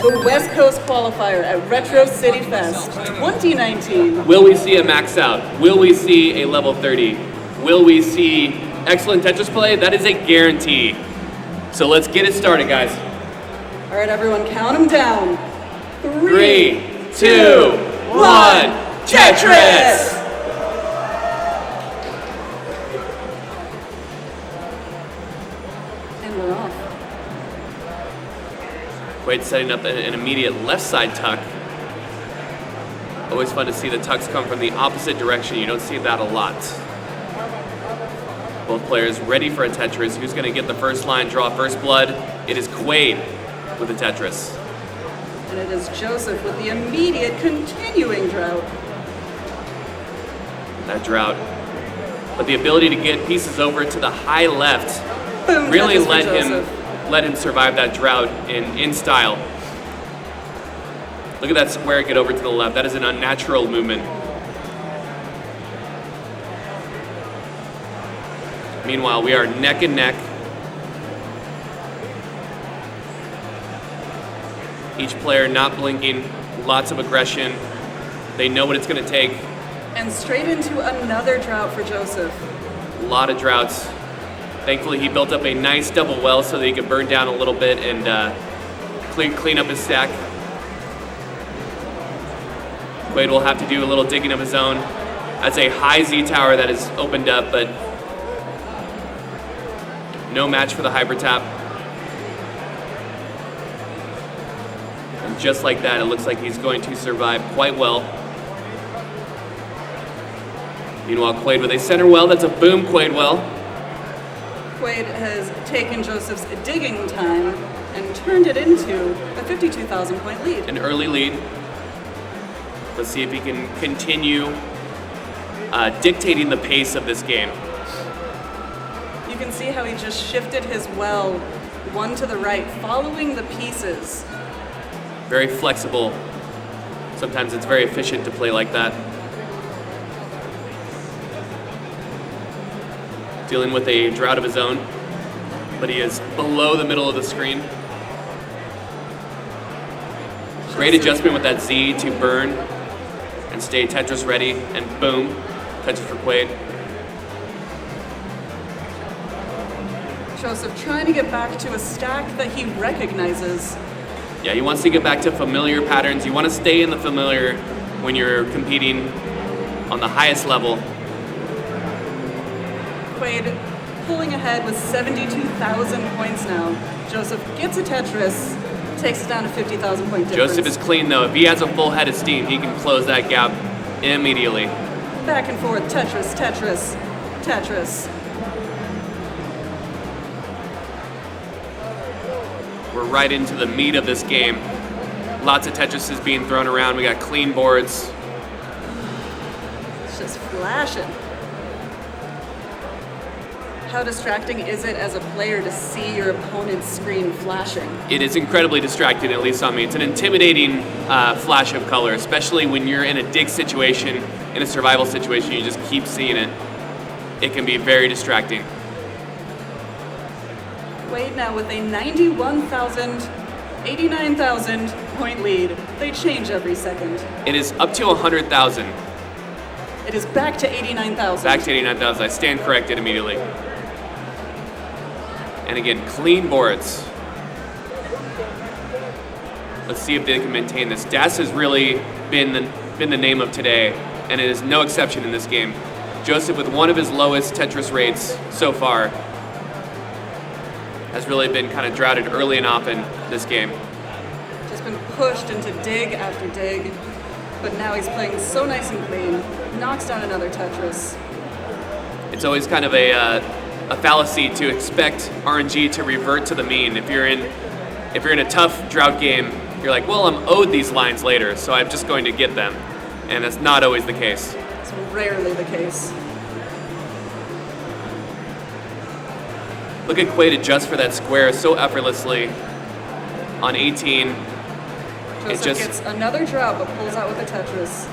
the West Coast Qualifier at Retro City Fest 2019. Will we see a max out? Will we see a level 30? Will we see excellent Tetris play? That is a guarantee. So let's get it started, guys. All right, everyone, count them down. 3, 2, 1, Tetris! And we're off. Kwaid setting up an immediate left side tuck. Always fun to see the tucks come from the opposite direction. You don't see that a lot. Both players ready for a Tetris. Who's going to get the first line, draw first blood? It is Kwaid with a Tetris. And it is Joseph with the immediate continuing drought. That drought. But the ability to get pieces over to the high left Boom, really Tetris let him survive that drought in style. Look at that square get over to the left. That is an unnatural movement. Meanwhile, we are neck and neck. Each player not blinking, lots of aggression. They know what it's going to take. And straight into another drought for Joseph. A lot of droughts. Thankfully, he built up a nice double well so that he could burn down a little bit and clean up his stack. Kwaid will have to do a little digging of his own. That's a high Z tower that is opened up, but no match for the hyper tap. And just like that, it looks like he's going to survive quite well. Meanwhile, Kwaid with a center well. That's a boom Kwaid well. Kwaid has taken Joseph's digging time and turned it into a 52,000 point lead. An early lead. Let's see if he can continue dictating the pace of this game. You can see how he just shifted his well one to the right, following the pieces. Very flexible. Sometimes it's very efficient to play like that. Dealing with a drought of his own, but he is below the middle of the screen. Great adjustment with that Z to burn and stay Tetris ready, and boom, Tetris for Kwaid. Joseph trying to get back to a stack that he recognizes. Yeah, he wants to get back to familiar patterns. You want to stay in the familiar when you're competing on the highest level. Kwaid pulling ahead with 72,000 points now. Joseph gets a Tetris, takes it down to 50,000 point difference. Joseph is clean though. If he has a full head of steam, he can close that gap immediately. Back and forth, Tetris, Tetris, Tetris. We're right into the meat of this game. Lots of Tetrises being thrown around. We got clean boards. It's just flashing. How distracting is it as a player to see your opponent's screen flashing? It is incredibly distracting, at least on me. It's an intimidating flash of color, especially when you're in a dig situation, in a survival situation, you just keep seeing it. It can be very distracting. Kwaid now with a 91,000, 89,000 point lead. They change every second. It is up to 100,000. It is back to 89,000. Back to 89,000. I stand corrected immediately. And again, clean boards. Let's see if they can maintain this. Das has really been the name of today, and it is no exception in this game. Joseph, with one of his lowest Tetris rates so far, has really been kind of droughted early and often this game. Just been pushed into dig after dig, but now he's playing so nice and clean. Knocks down another Tetris. It's always kind of a fallacy to expect RNG to revert to the mean. If you're in a tough drought game, you're like, well, I'm owed these lines later, so I'm just going to get them. And that's not always the case. It's rarely the case. Look at Kwaid adjust for that square so effortlessly on 18. Joseph gets another drought, but pulls out with a Tetris.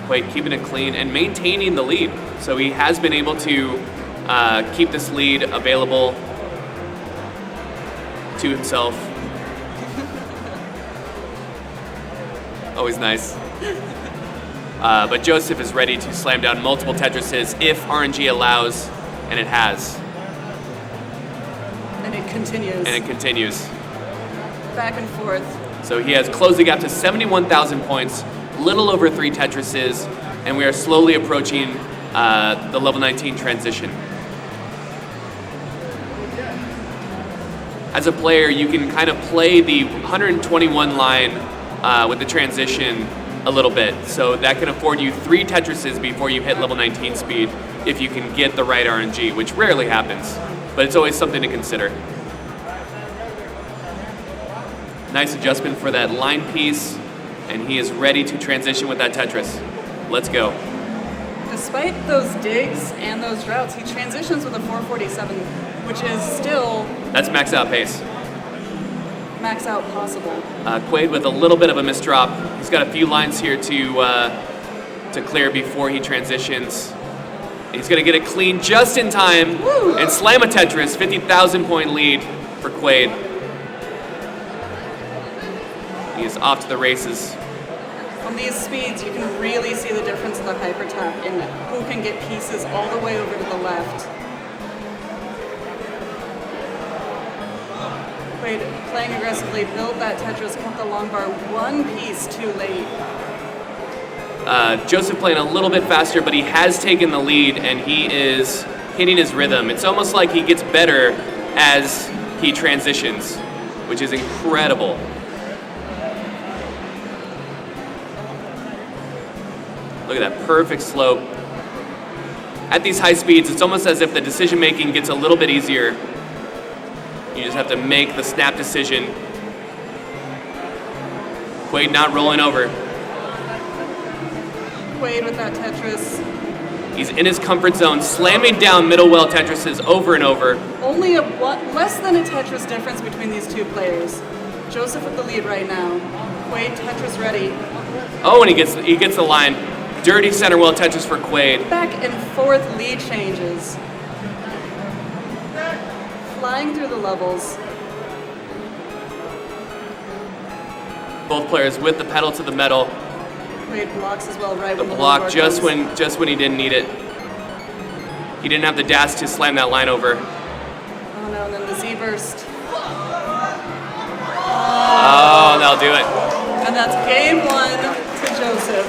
Kwaid keeping it clean and maintaining the lead. So he has been able to keep this lead available to himself Always nice. But Joseph is ready to slam down multiple Tetrises if RNG allows, and it has. And it continues. And it continues. Back and forth. So he has closed the gap to 71,000 points, little over 3 Tetrises, and we are slowly approaching the level 19 transition. As a player, you can kind of play the 121 line with the transition a little bit. So that can afford you 3 Tetrises before you hit level 19 speed if you can get the right RNG, which rarely happens, but it's always something to consider. Nice adjustment for that line piece, and he is ready to transition with that Tetris. Let's go. Despite those digs and those droughts, he transitions with a 447, which is still... That's max out pace. Max out possible. Kwaid with a little bit of a misdrop. He's got a few lines here to clear before he transitions. He's going to get it clean just in time. Woo! And slam a Tetris, 50,000 point lead for Kwaid. He is off to the races. On these speeds, you can really see the difference in the hyper tap in who can get pieces all the way over to the left. Kwaid playing aggressively, build that Tetris, cut the long bar one piece too late. Joseph playing a little bit faster, but he has taken the lead and he is hitting his rhythm. It's almost like he gets better as he transitions, which is incredible. Look at that perfect slope. At these high speeds, it's almost as if the decision making gets a little bit easier. You just have to make the snap decision. Kwaid not rolling over. Kwaid with that Tetris. He's in his comfort zone, slamming down middle well Tetrises over and over. Only less than a Tetris difference between these two players. Joseph with the lead right now. Kwaid Tetris ready. Oh, and he gets the line. Dirty center well Tetris for Kwaid. Back and forth lead changes. Flying through the levels. Both players with the pedal to the metal. Kwaid blocks as well, right? The block just when he didn't need it. He didn't have the dash to slam that line over. Oh no, and then the Z burst. Oh, that'll do it. And that's game 1 to Joseph.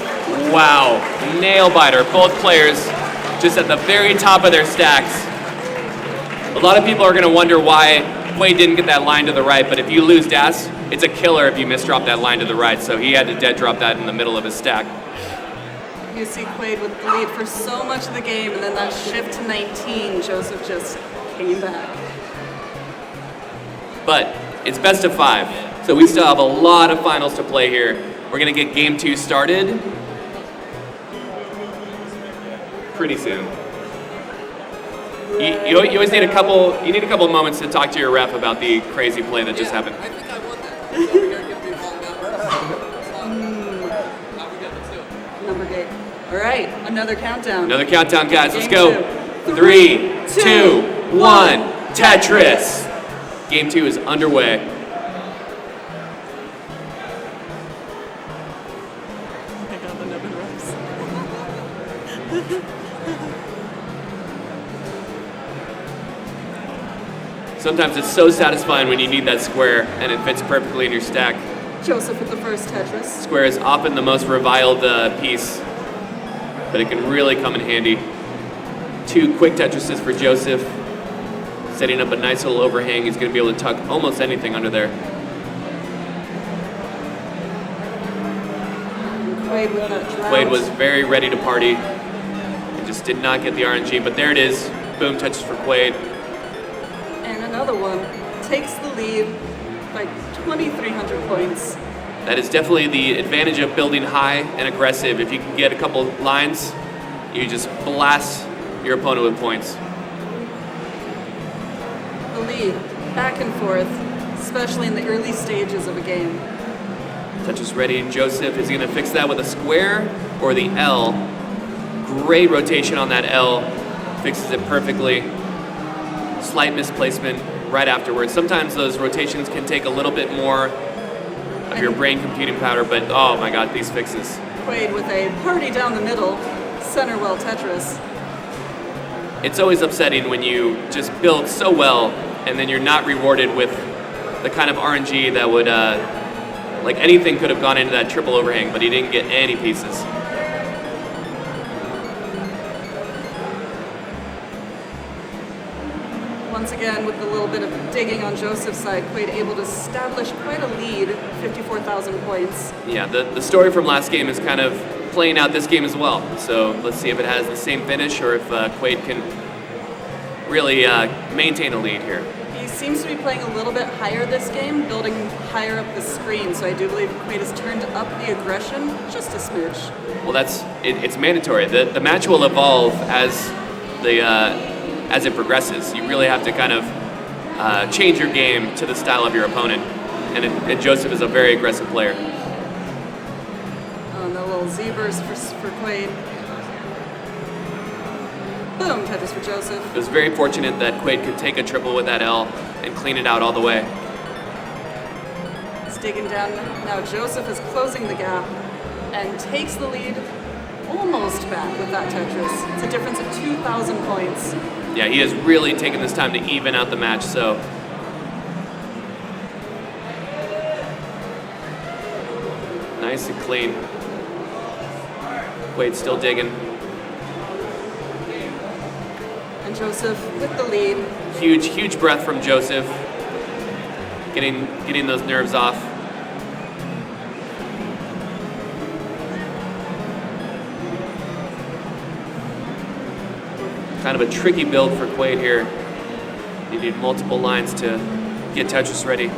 Wow, nail biter. Both players just at the very top of their stacks. A lot of people are going to wonder why Kwaid didn't get that line to the right, but if you lose dash, it's a killer if you misdrop that line to the right, so he had to dead drop that in the middle of his stack. You see Kwaid with the lead for so much of the game, and then that shift to 19, Joseph just came back. But it's best of 5, so we still have a lot of finals to play here. We're going to get game 2 started pretty soon. You always need a couple moments to talk to your ref about the crazy play that just happened. I think I won that. Over here, give me a ball now we got the 2. Number 8. All right, another countdown. Another countdown, guys. Let's Game go. 2. 3, 2, 1. Tetris. Game 2 is underway. I got the Nevin refs. Sometimes it's so satisfying when you need that square and it fits perfectly in your stack. Joseph with the first Tetris. Square is often the most reviled piece, but it can really come in handy. 2 quick Tetrises for Joseph, setting up a nice little overhang. He's going to be able to tuck almost anything under there. Kwaid with that drought. Kwaid was very ready to party and just did not get the RNG, but there it is. Boom, Tetris for Kwaid. And another one takes the lead by 2,300 points. That is definitely the advantage of building high and aggressive. If you can get a couple lines, you just blast your opponent with points. The lead, back and forth, especially in the early stages of a game. Tetris ready. Joseph is going to fix that with a square or the L. Great rotation on that L. Fixes it perfectly. Slight misplacement right afterwards. Sometimes those rotations can take a little bit more of your brain computing power, but oh my god, these fixes. Kwaid with a party down the middle, center well Tetris. It's always upsetting when you just build so well and then you're not rewarded with the kind of RNG that would, like anything could have gone into that triple overhang, but he didn't get any pieces. Once again, with a little bit of digging on Joseph's side, Kwaid able to establish quite a lead, 54,000 points. Yeah, the story from last game is kind of playing out this game as well. So let's see if it has the same finish or if Kwaid can really maintain a lead here. He seems to be playing a little bit higher this game, building higher up the screen, so I do believe Kwaid has turned up the aggression just a smidge. Well, it's mandatory. The match will evolve as it progresses. You really have to kind of change your game to the style of your opponent, and Joseph is a very aggressive player. Oh, no little Z-burst for Kwaid. Boom, Tetris for Joseph. It was very fortunate that Kwaid could take a triple with that L and clean it out all the way. He's digging down. Now Joseph is closing the gap and takes the lead almost back with that Tetris. It's a difference of 2,000 points. Yeah, he has really taken this time to even out the match, so. Nice and clean. Kwaid still digging. And Joseph with the lead. Huge breath from Joseph. Getting those nerves off. Kind of a tricky build for Kwaid here. You need multiple lines to get Tetris ready.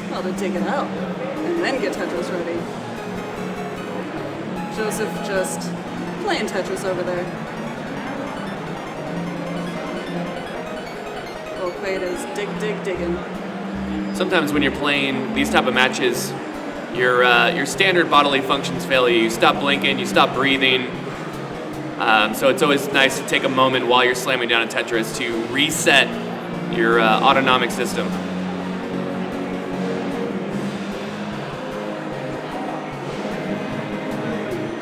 Well, to dig it out and then get Tetris ready. Joseph just playing Tetris over there. Well, Kwaid is digging. Sometimes when you're playing these type of matches, your standard bodily functions fail you. You stop blinking, you stop breathing. So it's always nice to take a moment while you're slamming down a Tetris to reset your autonomic system.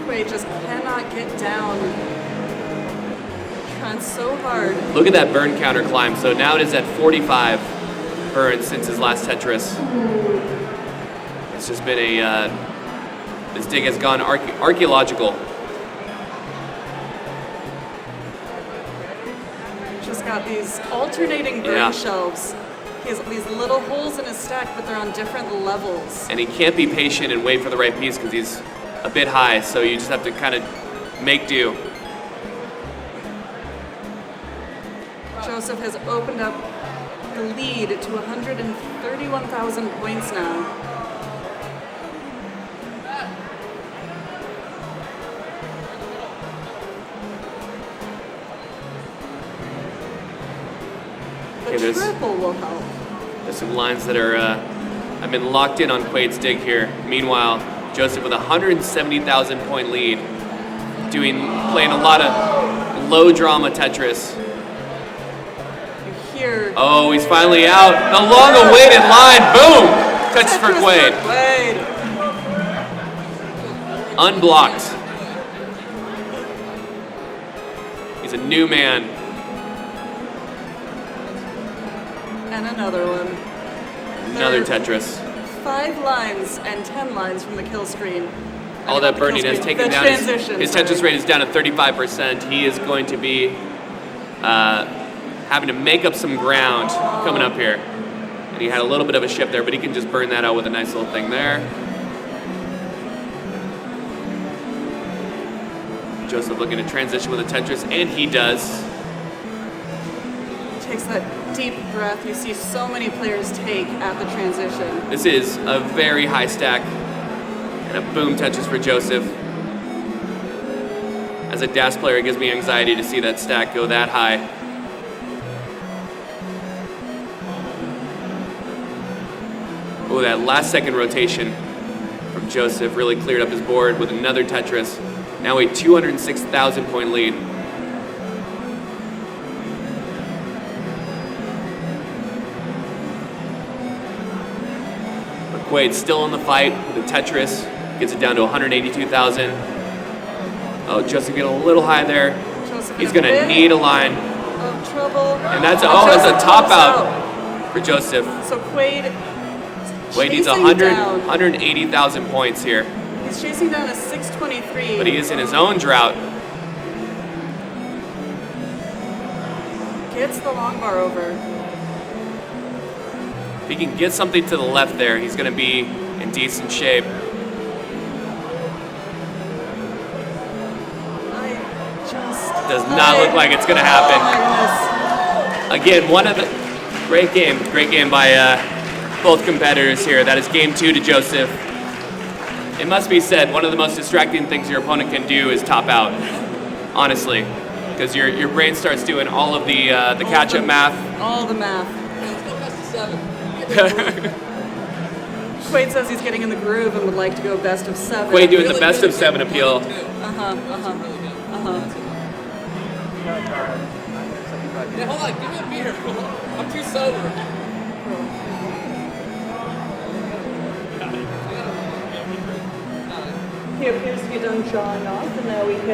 Kwaid just cannot get down. Trying so hard. Look at that burn counter climb. So now it is at 45 burns since his last Tetris. It's just been this dig has gone archaeological. Just got these alternating burn shelves. He has these little holes in his stack, but they're on different levels. And he can't be patient and wait for the right piece because he's a bit high, so you just have to kind of make do. Joseph has opened up the lead to 131,000 points now. The triple will help. There's some lines that are have been locked in on Kwaid's dig here. Meanwhile, Joseph with a 170,000 point lead, playing a lot of low drama Tetris. You hear? Oh, he's finally out. The long-awaited line. Boom! Tetris for Kwaid. Unblocked. He's a new man. And another one. Another Tetris. 5 lines and 10 lines from the kill screen. All that burning has taken down his Tetris rate is down to 35%. He is going to be having to make up some ground coming up here. And he had a little bit of a shift there, but he can just burn that out with a nice little thing there. Joseph looking to transition with a Tetris, and he does. Takes that deep breath you see so many players take at the transition. This is a very high stack, and a boom Tetris for Joseph. As a DAS player, it gives me anxiety to see that stack go that high. Oh, that last second rotation from Joseph really cleared up his board with another Tetris. Now a 206,000 point lead. Kwaid still in the fight with the Tetris. Gets it down to 182,000. Oh, Joseph getting a little high there. Joseph He's in a going to bit need a line. of trouble. And that's Joseph a top pulls out for Joseph. So Kwaid Needs chasing 100, down. 180,000 points here. He's chasing down a 623. But he is in his own drought. Gets the long bar over. If he can get something to the left there, he's going to be in decent shape. Does not look like it's going to happen. Oh my goodness. Again, one of the great game by both competitors here. That is game 2 to Joseph. It must be said, one of the most distracting things your opponent can do is top out, honestly, because your brain starts doing all of the catch-up math. All the math. Let's go best of 7. Kwaid says he's getting in the groove and would like to go best of 7. Kwaid doing the best of 7 appeal. Yeah, hold on, give me a beer. I'm too sober. He appears to be done drawing off, and now we can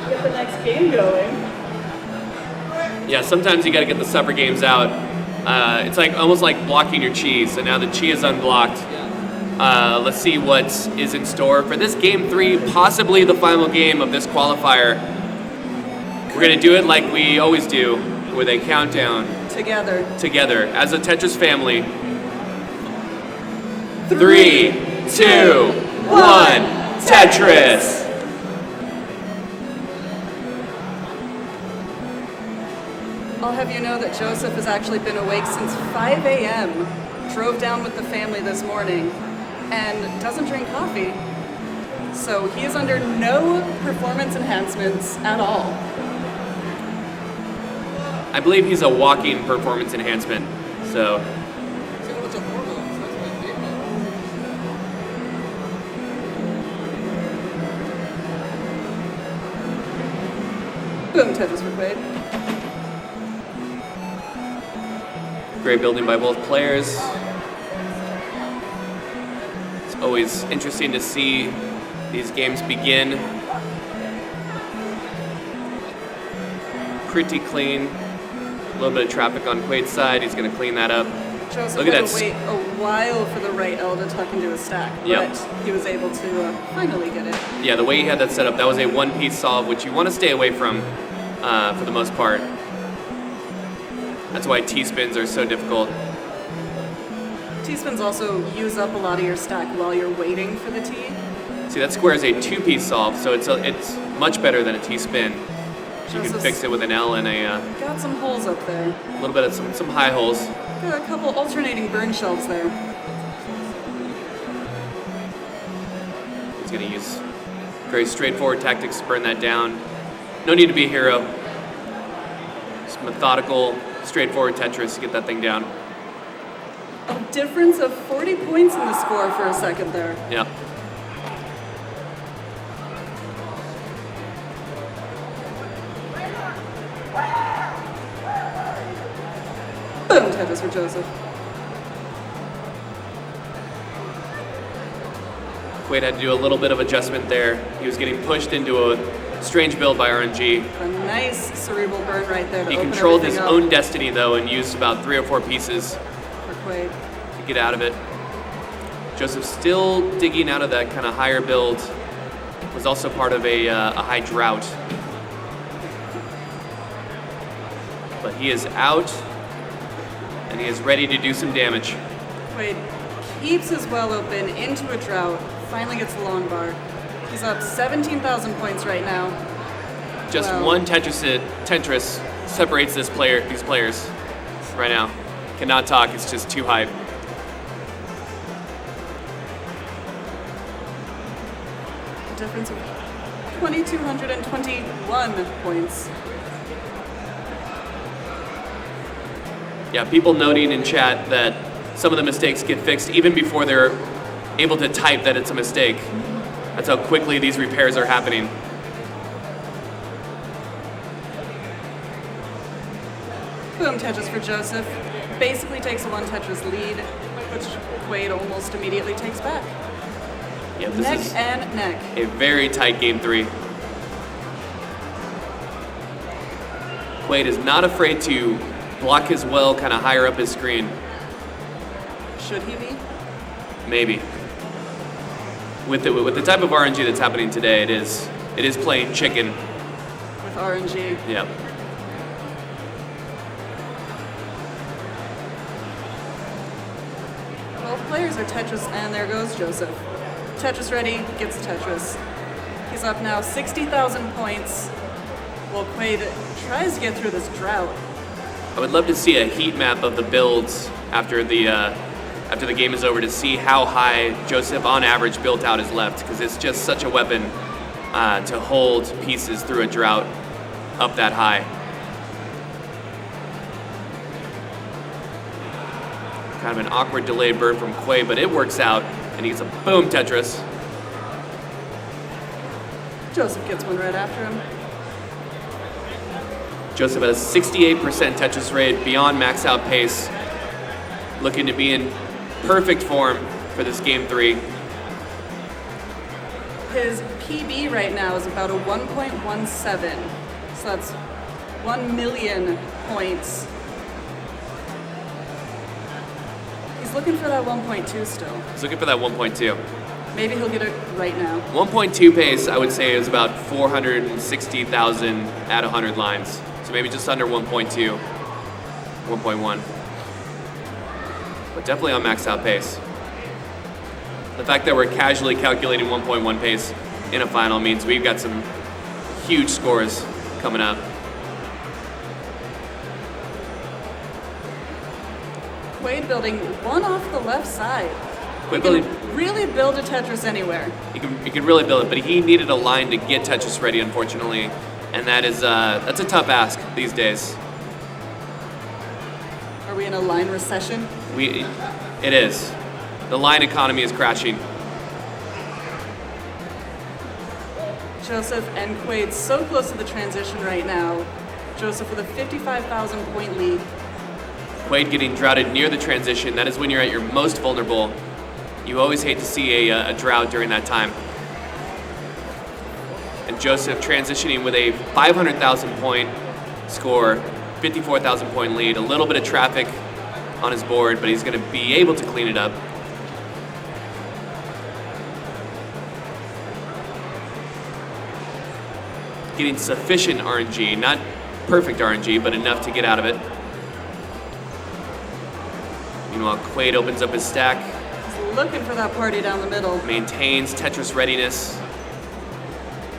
get the next game going. Yeah, sometimes you got to get the supper games out. It's like almost like blocking your chi. So now the chi is unblocked. Let's see what is in store for this game 3, possibly the final game of this qualifier. We're gonna do it like we always do, with a countdown Together as a Tetris family. 3, 2, 1, Tetris! I'll have you know that Joseph has actually been awake since 5 a.m., drove down with the family this morning, and doesn't drink coffee. So he is under no performance enhancements at all. I believe he's a walking performance enhancement, so. He's got a bunch of hormones. That's what I think. Boom, Tetris for Kwaid. Great building by both players. It's always interesting to see these games begin. Pretty clean. A little bit of traffic on Kwaid's side. He's going to clean that up. Joseph Look at had that. to wait a while for the right L to tuck into his stack, Yep. but he was able to finally get it. Yeah, the way he had that set up, that was a one-piece solve, which you want to stay away from for the most part. That's why T-spins are so difficult. T-spins also use up a lot of your stack while you're waiting for the T. See, that square is a two-piece solve, so it's much better than a T-spin. You can Joseph's fix it with an L and a got some holes up there. little bit of some high holes. Got a couple alternating burn shelves there. He's going to use very straightforward tactics to burn that down. No need to be a hero. Just methodical, straightforward Tetris to get that thing down. A difference of 40 points in the score for a second there. Yeah. Boom, Tetris for Joseph. Kwaid had to do a little bit of adjustment there. He was getting pushed into a strange build by RNG. A nice cerebral burn right there to He open controlled his everything own destiny though and used about 3 or 4 pieces up for Kwaid. to get out of it. Joseph still digging out of that kind of higher build. Was also part of a high drought. But he is out and he is ready to do some damage. Kwaid keeps his well open into a drought, finally gets the long bar. He's up 17,000 points right now. Just Wow. one Tetris separates these players right now. Cannot talk, it's just too hype. A difference of 2,221 points. Yeah, people noting in chat that some of the mistakes get fixed even before they're able to type that it's a mistake. That's how quickly these repairs are happening. Boom, Tetris for Joseph. Basically takes a one Tetris lead. which Kwaid almost immediately takes back. Yeah, this Neck is and neck. a very tight game 3. Kwaid is not afraid to block his well kind of higher up his screen. Should he be? Maybe. With the type of RNG that's happening today, it is playing chicken. With RNG. Yep. Both players are Tetris, and there goes Joseph. Tetris ready, gets Tetris. He's up now 60,000 points, while Kwaid tries to get through this drought. I would love to see a heat map of the builds after the game is over to see how high Joseph on average built out his left, because it's just such a weapon to hold pieces through a drought up that high. Kind of an awkward delayed bird from Kwaid, but it works out, and he gets a boom Tetris. Joseph gets one right after him. Joseph has a 68% Tetris rate, beyond max out pace, looking to be in perfect form for this game 3. His PB right now is about a 1.17, so that's 1 million points. He's looking for that 1.2 still. He's looking for that 1.2. Maybe he'll get it right now. 1.2 pace, I would say, is about 460,000 at 100 lines. So maybe just under 1.2, 1.1. But definitely on maxed out pace. The fact that we're casually calculating 1.1 pace in a final means we've got some huge scores coming up. Kwaid building one off the left side. He Kwaid can building, really build a Tetris anywhere. he can really build it, but he needed a line to get Tetris ready, unfortunately, and that's a tough ask these days. Are we in a line recession? It is. The line economy is crashing. Joseph and Kwaid so close to the transition right now. Joseph with a 55,000 point lead. Kwaid getting droughted near the transition. That is when you're at your most vulnerable. You always hate to see a drought during that time. And Joseph transitioning with a 500,000 point score, 54,000 point lead, a little bit of traffic on his board, but he's going to be able to clean it up. Getting sufficient RNG, not perfect RNG, but enough to get out of it. Meanwhile, Kwaid opens up his stack, He's looking for that party down the middle. maintains Tetris readiness,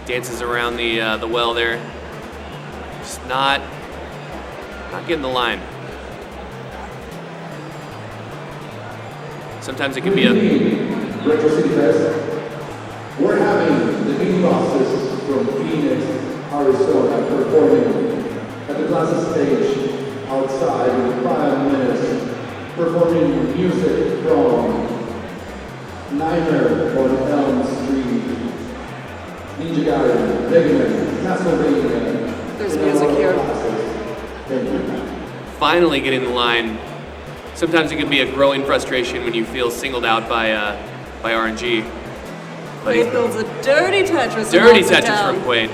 dances around the well there. Just not getting the line. Sometimes it can be a Retro City Fest. We're having the big bosses from Phoenix, Arizona performing at the Classic stage outside in 5 minutes, performing music from Nightmare on Elm Street, Ninja Gaiden, Megaman, Castlevania. There's music here. Thank you. finally getting the line. Sometimes it can be a growing frustration when you feel singled out by RNG. But Kwaid builds a dirty Tetris. dirty and knocks it Tetris down. from Kwaid.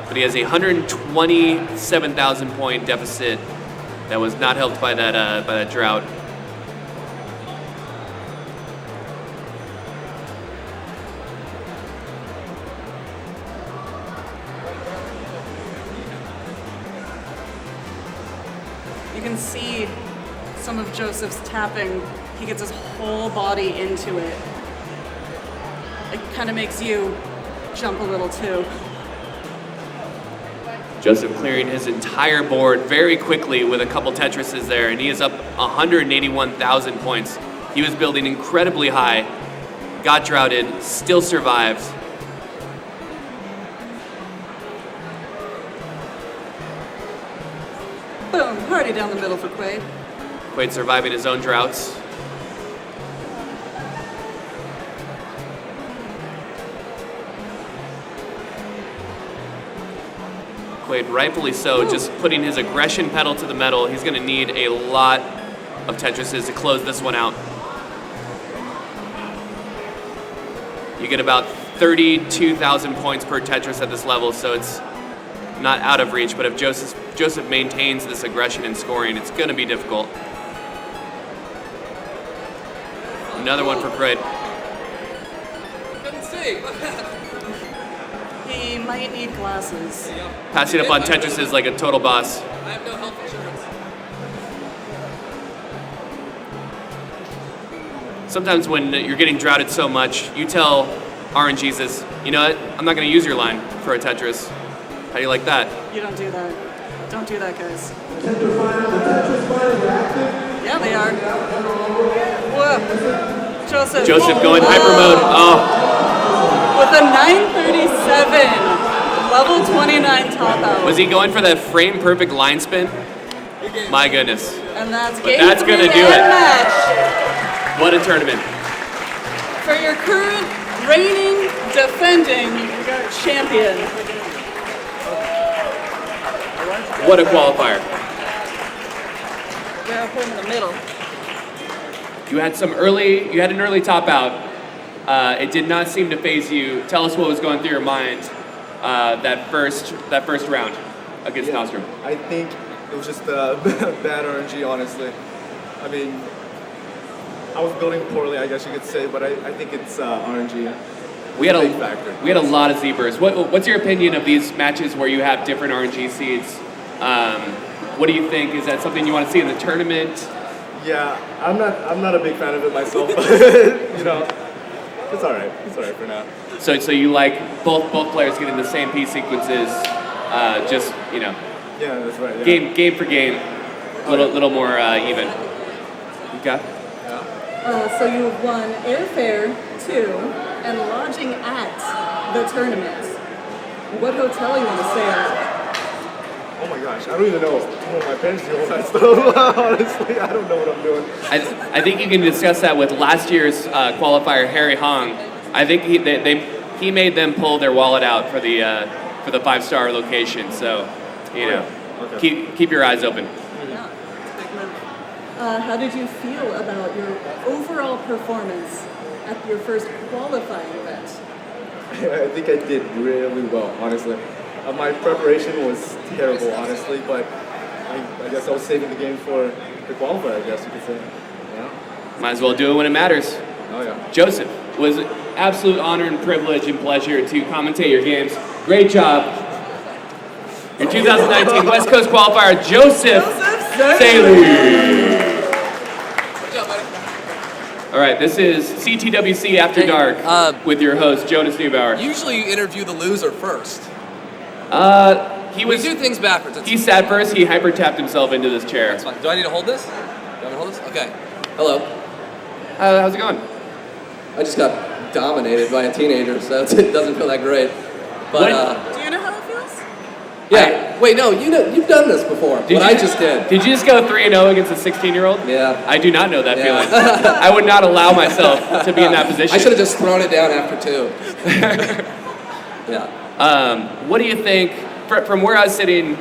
But he has a 127,000 point deficit that was not helped by that drought. You can see some of Joseph's tapping. He gets his whole body into it. It kind of makes you jump a little too. Joseph clearing his entire board very quickly with a couple Tetrises there, and he is up 181,000 points. He was building incredibly high, got droughted, still survived. Boom, party down the middle for Kwaid. Kwaid surviving his own droughts. Kwaid rightfully so, just putting his aggression pedal to the metal. He's going to need a lot Tetrises to close this one out. You get about 32,000 points per Tetris at this level, so it's not out of reach, but if Joseph maintains this aggression in scoring, it's going to be difficult. Another one for Kwaid. Couldn't see. He might need glasses. Passing up on Tetris is like a total boss. I have no health insurance. Sometimes when you're getting droughted so much, you tell RNGs this, you know what, I'm not going to use your line for a Tetris. How do you like that? You don't do that. Don't do that, guys. The Tetris finals are active. Yeah, they are. Whoa. Joseph going hyper mode. Oh, With a 937, level 29 top out. was he going for that frame perfect line spin? My goodness. And that's But game that's 3 gonna do and it. match What a tournament. for your current reigning, defending champion. What a qualifier. We're up in the middle. You had an early top out. It did not seem to phase you. Tell us what was going through your mind that first round against Nostrum. I think it was just bad RNG, honestly. I mean, I was building poorly, I guess you could say, but I think it's RNG. We had Big factor. a lot of zebras. What's your opinion of these matches where you have different RNG seeds? What do you think? Is that something you want to see in the tournament? Yeah, I'm not a big fan of it myself, but you know, it's all right. It's all right for now. So you like both players getting the same piece sequences, just Yeah, that's right. Yeah. game for game, little more even. Okay. So you have won airfare to and lodging at the tournament. What hotel you want to stay at? Oh my gosh, I don't even know. My parents do all that stuff. Honestly, I don't know what I'm doing. I think you can discuss that with last year's qualifier, Harry Hong. I think he made them pull their wallet out for the 5-star location. So, Okay. keep your eyes open. Yeah. How did you feel about your overall performance at your first qualifying event? I think I did really well, honestly. My preparation was terrible, honestly, but I guess I was saving the game for the qualifier, I guess you could say. Yeah. Might as well do it when it matters. Oh yeah. Joseph, it was an absolute honor and privilege and pleasure to commentate your games. Great job. Your 2019 West Coast Qualifier, Joseph Saley. Good job, buddy. All right, this is CTWC After Dark with your host, Jonas Neubauer. Usually you interview the loser first. He We do things backwards. He sat first. He hyper tapped himself into this chair. That's fine. Do I need to hold this? Do you want me to hold this? Okay. Hello. How's it going? I just got dominated by a teenager, so it doesn't feel that great. But Do you know how it feels? yeah. Wait, no. You've done this before. I just did. Did you just go 3-0 against a 16-year-old? Yeah. I do not know that Yeah. feeling. I would not allow myself to be in that position. I should have just thrown it down after 2. Yeah. What do you think? From where I was sitting,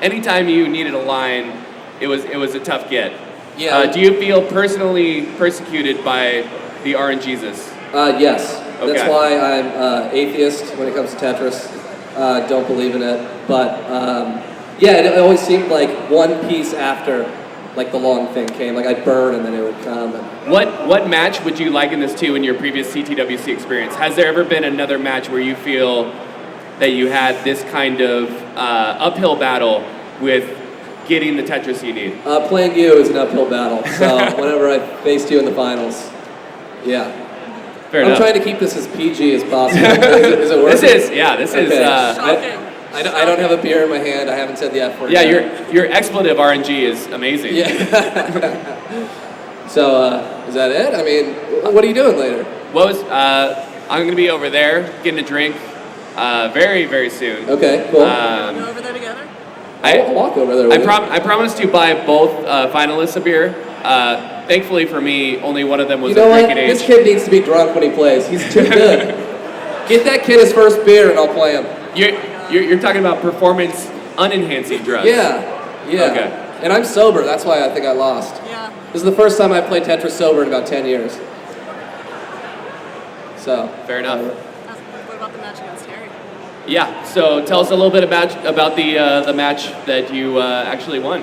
anytime you needed a line, it was a tough get. Yeah. Do you feel personally persecuted by the RNGesus? Yes. Okay. That's why I'm atheist when it comes to Tetris. Don't believe in it. But yeah, it always seemed like one piece after like the long thing came. Like I'd burn and then it would come. And What match would you liken this to in your previous CTWC experience? Has there ever been another match where you feel that you had this kind of uphill battle with getting the Tetris you need? Playing you is an uphill battle. So whenever I faced you in the finals, yeah. Fair I'm enough. trying to keep this as PG as possible. Is it working? This is. Shocking. I don't have a beer in my hand. I haven't said the F word. Yeah, yet. your expletive RNG is amazing. Yeah. So, is that it? I mean, what are you doing later? I'm going to be over there getting a drink very, very soon. Okay, cool. Go over there together? I'll walk over there with you. I promised to buy both finalists a beer. Thankfully for me, only one of them was You know of what? drinking age. This kid needs to be drunk when he plays. He's too good. Get that kid his first beer and I'll play him. You're talking about performance unenhancing drugs. Yeah. Okay. And I'm sober, that's why I think I lost. Yeah. This is the first time I've played Tetris sober in about 10 years. So. Fair enough. What about the match against Harry? Yeah, so tell us a little bit about the match that you actually won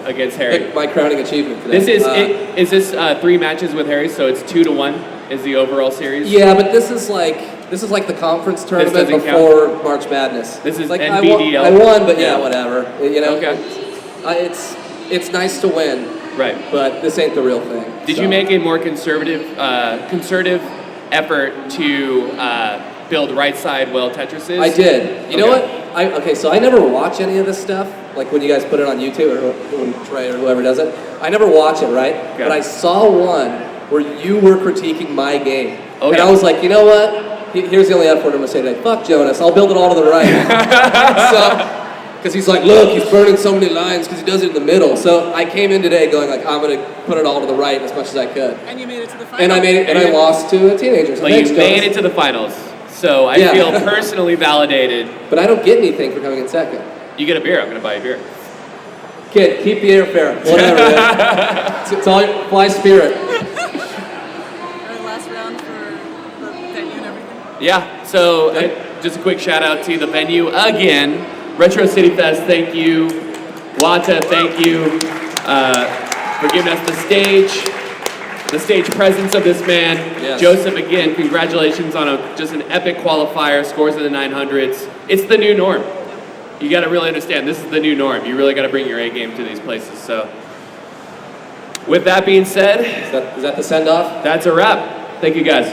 against Harry. My crowning achievement today. Is this 3 matches with Harry, so it's 2-1 is the overall series? Yeah, but this is like the conference tournament before March Madness. This is like NBDL. I won, but yeah, whatever. You know, okay. It's nice to win, right? But this ain't the real thing. Did you make a more conservative effort to build right side while Tetris is? I did. You know what? So I never watch any of this stuff. Like when you guys put it on YouTube or when Trey or whoever does it, I never watch it, right? Okay. But I saw one where you were critiquing my game, and I was like, you know what? Here's the only F word I'm gonna say today. Fuck Jonas. I'll build it all to the right. Because he's like, look, he's burning so many lines because he does it in the middle. So I came in today going like, I'm gonna put it all to the right as much as I could. And you made it to the finals. And I made it, and I lost to a teenager. So but thanks, you made Jonas. it to the finals. So I feel personally validated. But I don't get anything for coming in second. You get a beer. I'm gonna buy a beer. Kid, keep the airfare. Whatever. It's all fly spirit. Last round for the venue and everything. Yeah. So just a quick shout out to the venue again. Retro City Fest, thank you. Wata, thank you for giving us the stage presence of this man. Yes. Joseph, again, congratulations on just an epic qualifier, scores in the 900s. It's the new norm. You got to really understand, this is the new norm. You really got to bring your A game to these places. So, with that being said, Is that the send-off? that's a wrap. Thank you, guys.